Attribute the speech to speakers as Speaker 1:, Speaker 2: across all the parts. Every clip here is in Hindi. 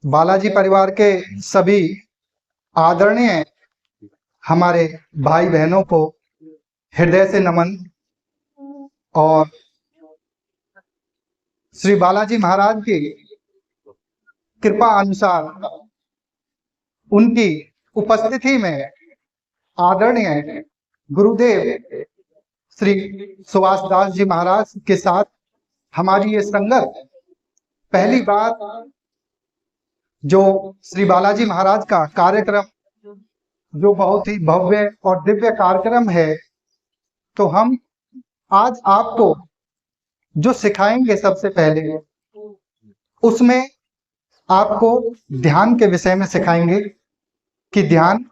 Speaker 1: बालाजी परिवार के सभी आदरणीय हमारे भाई बहनों को हृदय से नमन। और श्री बालाजी महाराज की कृपा अनुसार उनकी उपस्थिति में आदरणीय गुरुदेव श्री सुभाष दास जी महाराज के साथ हमारी ये संगत पहली बार जो श्री बालाजी महाराज का कार्यक्रम, जो बहुत ही भव्य और दिव्य कार्यक्रम है, तो हम आज आपको जो सिखाएंगे सबसे पहले उसमें आपको ध्यान के विषय में सिखाएंगे कि ध्यान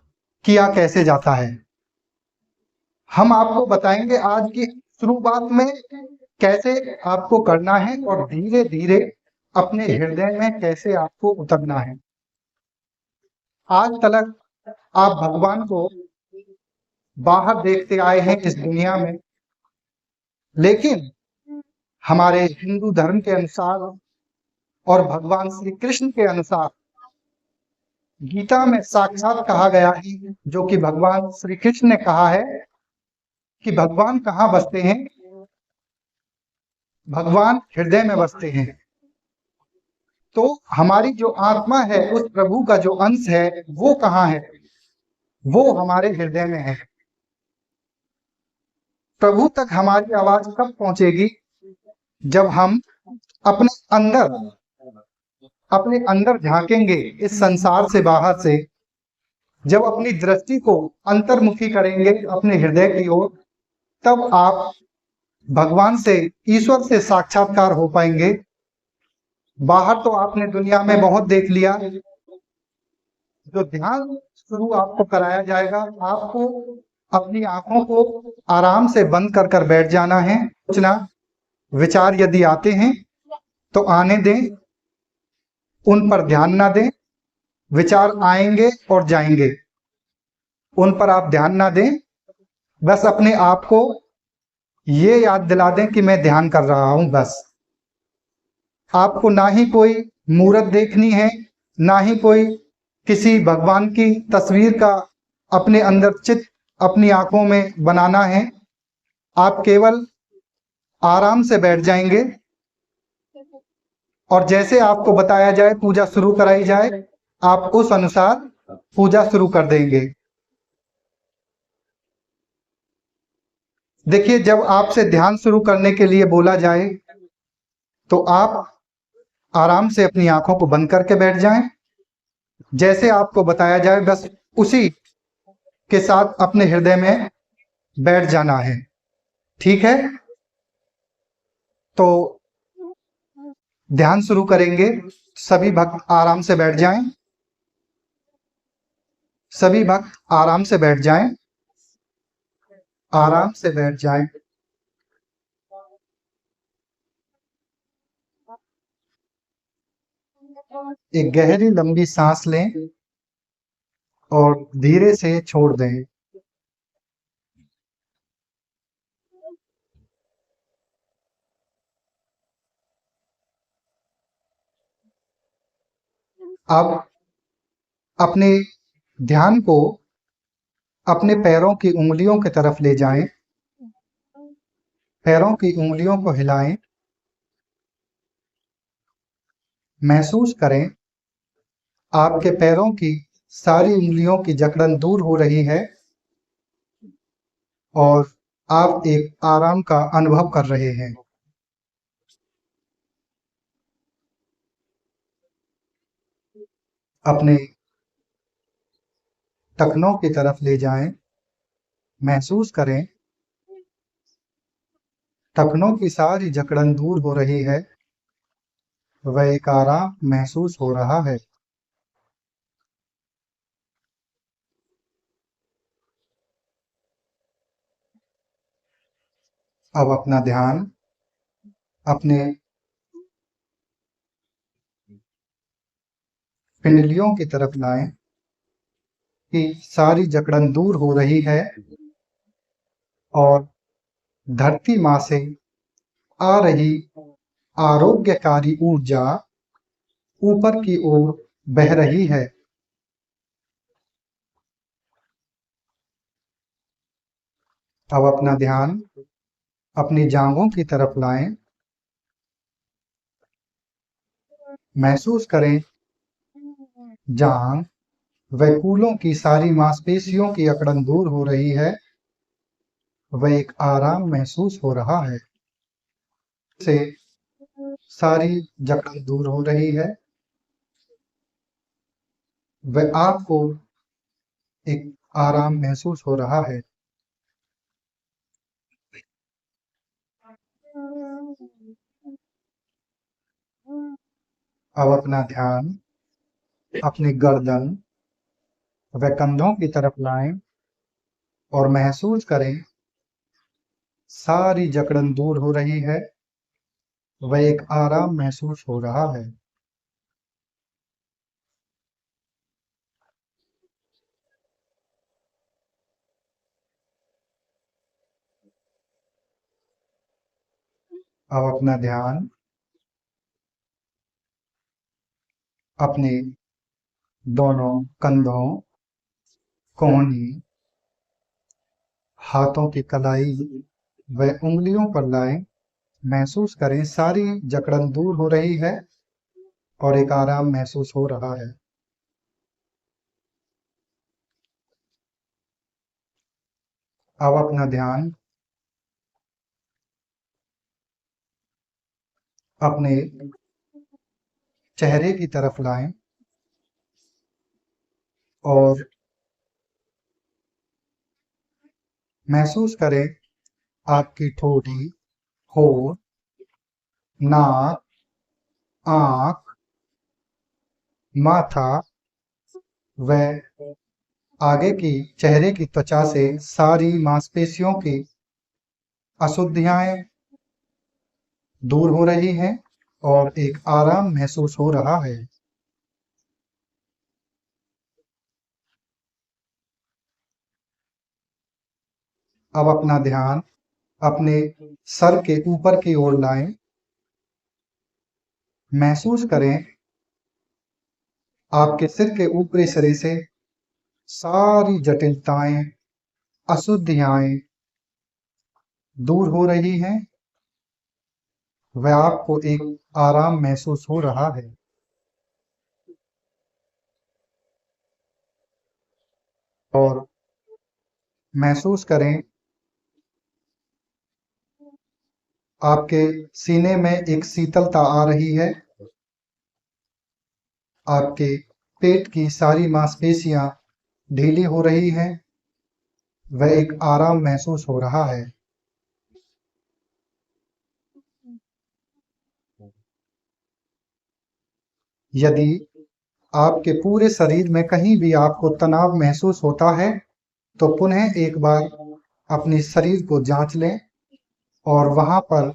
Speaker 1: किया कैसे जाता है। हम आपको बताएंगे आज की शुरुआत में कैसे आपको करना है और धीरे धीरे अपने हृदय में कैसे आपको उतरना है। आज तक आप भगवान को बाहर देखते आए हैं इस दुनिया में, लेकिन हमारे हिंदू धर्म के अनुसार और भगवान श्री कृष्ण के अनुसार गीता में साक्षात कहा गया है, जो कि भगवान श्री कृष्ण ने कहा है कि भगवान कहाँ बसते हैं? भगवान हृदय में बसते हैं। तो हमारी जो आत्मा है, उस प्रभु का जो अंश है, वो कहाँ है? वो हमारे हृदय में है। प्रभु तक हमारी आवाज कब पहुंचेगी? जब हम अपने अंदर झांकेंगे इस संसार से बाहर से, जब अपनी दृष्टि को अंतर्मुखी करेंगे अपने हृदय की ओर, तब आप भगवान से, ईश्वर से साक्षात्कार हो पाएंगे। बाहर तो आपने दुनिया में बहुत देख लिया। जो ध्यान शुरू आपको कराया जाएगा, आपको अपनी आंखों को आराम से बंद कर बैठ जाना है। सोचना, विचार यदि आते हैं तो आने दें, उन पर ध्यान ना दें। विचार आएंगे और जाएंगे, उन पर आप ध्यान ना दें। बस अपने आप को ये याद दिला दें कि मैं ध्यान कर रहा हूं। बस आपको ना ही कोई मूर्त देखनी है, ना ही कोई किसी भगवान की तस्वीर का अपने अंदर चित्र अपनी आंखों में बनाना है। आप केवल आराम से बैठ जाएंगे और जैसे आपको बताया जाए, पूजा शुरू कराई जाए, आप उस अनुसार पूजा शुरू कर देंगे। देखिए, जब आपसे ध्यान शुरू करने के लिए बोला जाए तो आप आराम से अपनी आंखों को बंद करके बैठ जाएं। जैसे आपको बताया जाए, बस उसी के साथ अपने हृदय में बैठ जाना है। ठीक है? तो ध्यान शुरू करेंगे। सभी भक्त आराम से बैठ जाएं। सभी भक्त आराम से बैठ जाएं। आराम से बैठ जाएं। एक गहरी लंबी सांस लें और धीरे से छोड़ दें। अब अपने ध्यान को अपने पैरों की उंगलियों की तरफ ले जाएं। पैरों की उंगलियों को हिलाएं। महसूस करें आपके पैरों की सारी उंगलियों की जकड़न दूर हो रही है और आप एक आराम का अनुभव कर रहे हैं। अपने टखनों की तरफ ले जाएं। महसूस करें टखनों की सारी जकड़न दूर हो रही है। वह एक आराम महसूस हो रहा है। अब अपना ध्यान अपने पिंडलियों की तरफ लाएं कि सारी जकड़न दूर हो रही है और धरती मां से आ रही आरोग्यकारी ऊर्जा ऊपर की ओर बह रही है। अब अपना ध्यान अपनी जांघों की तरफ लाएं। महसूस करें जांघ व कूलों की सारी मांसपेशियों की अकड़न दूर हो रही है। वह एक आराम महसूस हो रहा है। से सारी जकड़न दूर हो रही है। वह आपको एक आराम महसूस हो रहा है। अब अपना ध्यान अपनी गर्दन व कंधों की तरफ लाएं और महसूस करें सारी जकड़न दूर हो रही है। वह एक आराम महसूस हो रहा है। अब अपना ध्यान अपने दोनों कंधों, कोहनी, हाथों की कलाई व उंगलियों पर लाएं। महसूस करें सारी जकड़न दूर हो रही है और एक आराम महसूस हो रहा है। अब अपना ध्यान अपने चेहरे की तरफ लाएं और महसूस करें आपकी ठोड़ी, होंठ, नाक, आंख, माथा व आगे की चेहरे की त्वचा से सारी मांसपेशियों की अशुद्धियां दूर हो रही हैं और एक आराम महसूस हो रहा है। अब अपना ध्यान अपने सर के ऊपर की ओर लाएं। महसूस करें आपके सिर के ऊपरी सिरे से सारी जटिलताएं, अशुद्धियां दूर हो रही हैं। वह आपको एक आराम महसूस हो रहा है। और महसूस करें आपके सीने में एक शीतलता आ रही है। आपके पेट की सारी मांसपेशियां ढीली हो रही हैं। वह एक आराम महसूस हो रहा है। यदि आपके पूरे शरीर में कहीं भी आपको तनाव महसूस होता है तो पुनः एक बार अपने शरीर को जांच लें और वहां पर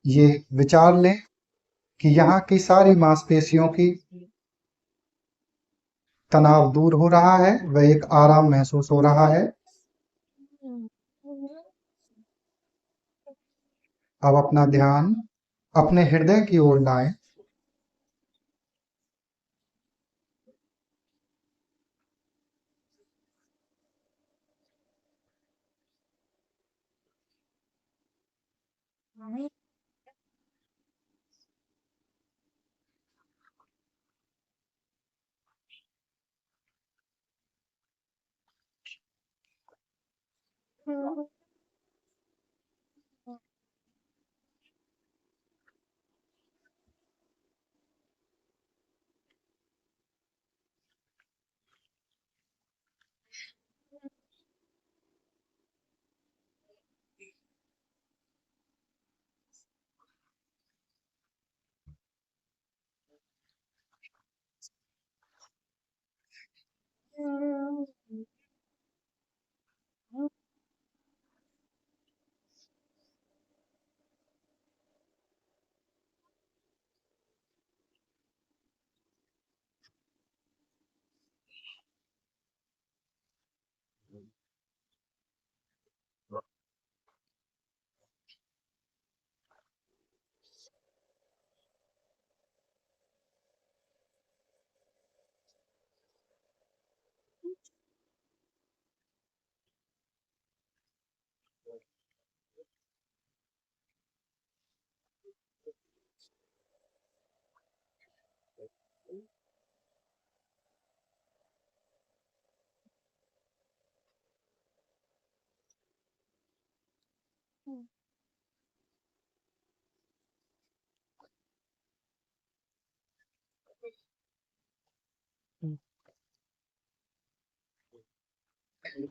Speaker 1: ये विचार लें कि यहाँ की सारी मांसपेशियों की तनाव दूर हो रहा है। वह एक आराम महसूस हो रहा है। अब अपना ध्यान अपने हृदय की ओर लाएं।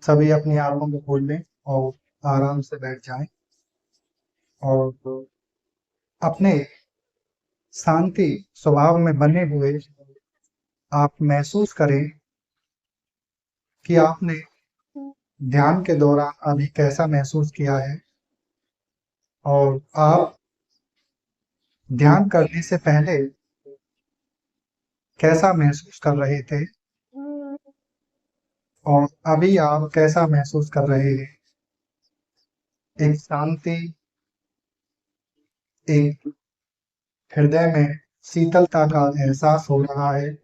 Speaker 1: सभी अपनी आंखों को खोल लें और आराम से बैठ जाएं और अपने शांति स्वभाव में बने हुए आप महसूस करें कि आपने ध्यान के दौरान अभी कैसा महसूस किया है और आप ध्यान करने से पहले कैसा महसूस कर रहे थे और अभी आप कैसा महसूस कर रहे हैं। एक शांति, एक हृदय में शीतलता का एहसास हो रहा है